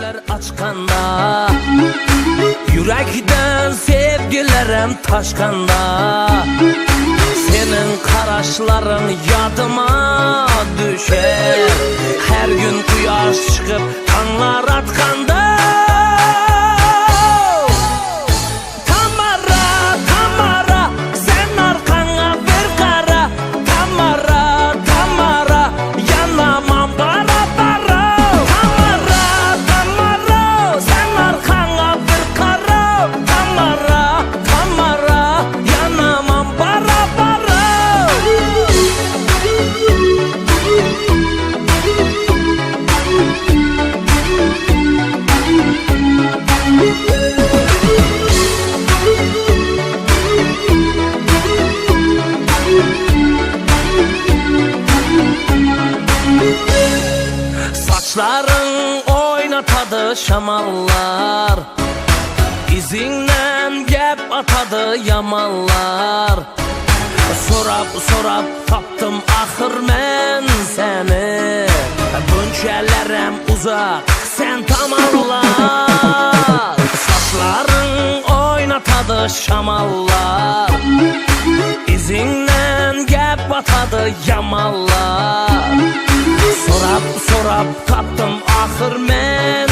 güller açkanda, yürekten sevgilerim taşkanda, senin karaşların yadıma düşer. Her gün kuyaş çıkıp kanlar atkanda. Saçların oynatadı şamallar, izinden gep atadı yamallar. Sorap taptım ahır men seni, bunçelerem uzak sen tamallar. Saçların oynatadı şamallar, izinden gep atadı yamallar. Sorap taptım ahır men